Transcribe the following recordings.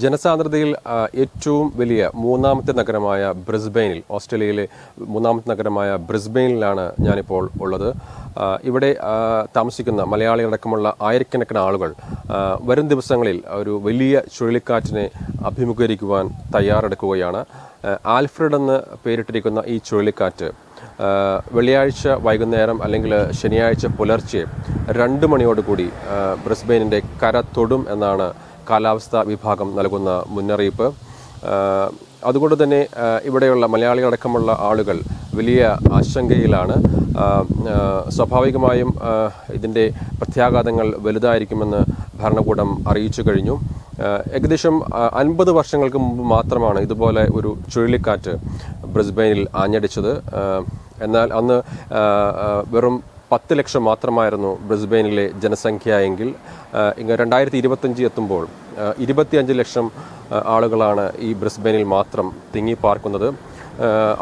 ജനസാന്ദ്രതയിൽ ഏറ്റവും വലിയ മൂന്നാമത്തെ നഗരമായ ബ്രിസ്ബെയിനിൽ, ഓസ്ട്രേലിയയിലെ മൂന്നാമത്തെ നഗരമായ ബ്രിസ്ബെയിനിലാണ് ഞാനിപ്പോൾ ഉള്ളത്. ഇവിടെ താമസിക്കുന്ന മലയാളികളടക്കമുള്ള ആയിരക്കണക്കിന് ആളുകൾ വരും ദിവസങ്ങളിൽ ഒരു വലിയ ചുഴലിക്കാറ്റിനെ അഭിമുഖീകരിക്കുവാൻ തയ്യാറെടുക്കുകയാണ്. ആൽഫ്രഡ് എന്ന് പേരിട്ടിരിക്കുന്ന ഈ ചുഴലിക്കാറ്റ് വെള്ളിയാഴ്ച വൈകുന്നേരം അല്ലെങ്കിൽ ശനിയാഴ്ച പുലർച്ചെ 2 മണിയോടുകൂടി ബ്രിസ്ബെയിനിൻ്റെ കര തൊടും എന്നാണ് കാലാവസ്ഥാ വിഭാഗം നൽകുന്ന മുന്നറിയിപ്പ്. അതുകൊണ്ട് തന്നെ ഇവിടെയുള്ള മലയാളികളടക്കമുള്ള ആളുകൾ വലിയ ആശങ്കയിലാണ്. സ്വാഭാവികമായും ഇതിൻ്റെ പ്രത്യാഘാതങ്ങൾ വലുതായിരിക്കുമെന്ന് ഭരണകൂടം അറിയിച്ചു കഴിഞ്ഞു. ഏകദേശം 50 വർഷങ്ങൾക്ക് മുമ്പ് മാത്രമാണ് ഇതുപോലെ ഒരു ചുഴലിക്കാറ്റ് ബ്രിസ്ബെയിനിൽ ആഞ്ഞടിച്ചത്. എന്നാൽ അന്ന് വെറും 10 ലക്ഷം മാത്രമായിരുന്നു ബ്രിസ്ബെയിനിലെ ജനസംഖ്യ എങ്കിൽ 2025 എത്തുമ്പോൾ 25 ലക്ഷം ആളുകളാണ് ഈ ബ്രിസ്ബെയിനിൽ മാത്രം തിങ്ങിപ്പാർക്കുന്നത്.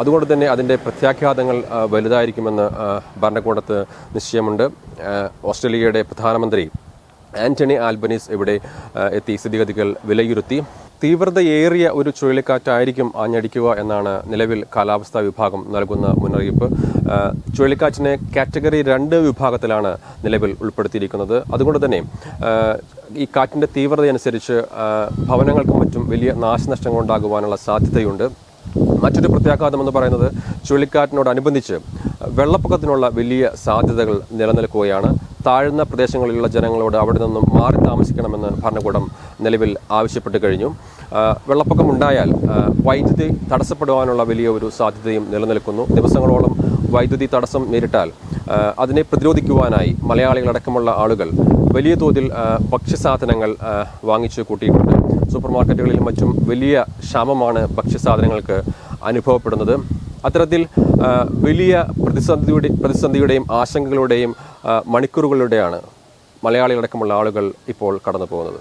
അതുകൊണ്ട് തന്നെ അതിൻ്റെ പ്രത്യാഘാതങ്ങൾ വലുതായിരിക്കുമെന്ന് ഭരണകൂടത്തിന് നിശ്ചയമുണ്ട്. ഓസ്ട്രേലിയയുടെ പ്രധാനമന്ത്രി ആന്റണി ആൽബനീസ് ഇവിടെ എത്തി സ്ഥിതിഗതികൾ വിലയിരുത്തി. തീവ്രതയേറിയ ഒരു ചുഴലിക്കാറ്റായിരിക്കും ആഞ്ഞടിക്കുക എന്നാണ് നിലവിൽ കാലാവസ്ഥാ വിഭാഗം നൽകുന്ന മുന്നറിയിപ്പ്. ചുഴലിക്കാറ്റിനെ കാറ്റഗറി 2 വിഭാഗത്തിലാണ് നിലവിൽ ഉൾപ്പെടുത്തിയിരിക്കുന്നത്. അതുകൊണ്ട് തന്നെ ഈ കാറ്റിൻ്റെ തീവ്രതയനുസരിച്ച് ഭവനങ്ങൾക്കും മറ്റും വലിയ നാശനഷ്ടങ്ങൾ ഉണ്ടാകുവാനുള്ള സാധ്യതയുണ്ട്. മറ്റൊരു പ്രത്യാഘാതം എന്ന് പറയുന്നത് ചുഴലിക്കാറ്റിനോടനുബന്ധിച്ച് വെള്ളപ്പൊക്കത്തിനുള്ള വലിയ സാധ്യതകൾ നിലനിൽക്കുകയാണ്. താഴ്ന്ന പ്രദേശങ്ങളിലുള്ള ജനങ്ങളോട് അവിടെ നിന്നും മാറി താമസിക്കണമെന്ന് ഭരണകൂടം നിലവിൽ ആവശ്യപ്പെട്ട് കഴിഞ്ഞു. വെള്ളപ്പൊക്കം ഉണ്ടായാൽ വൈദ്യുതി തടസ്സപ്പെടുവാനുള്ള വലിയ ഒരു സാധ്യതയും നിലനിൽക്കുന്നു. ദിവസങ്ങളോളം വൈദ്യുതി തടസ്സം നേരിട്ടാൽ അതിനെ പ്രതിരോധിക്കുവാനായി മലയാളികളടക്കമുള്ള ആളുകൾ വലിയ തോതിൽ ഭക്ഷ്യസാധനങ്ങൾ വാങ്ങിച്ചു കൂട്ടിയിട്ടുണ്ട്. സൂപ്പർ മാർക്കറ്റുകളിലും മറ്റും വലിയ ക്ഷാമമാണ് ഭക്ഷ്യസാധനങ്ങൾക്ക് അനുഭവപ്പെടുന്നത്. അത്തരത്തിൽ വലിയ പ്രതിസന്ധിയുടെയും ആശങ്കകളുടെയും മണിക്കൂറുകളുടെയാണ് മലയാളികളടക്കമുള്ള ആളുകൾ ഇപ്പോൾ കടന്നു പോകുന്നത്.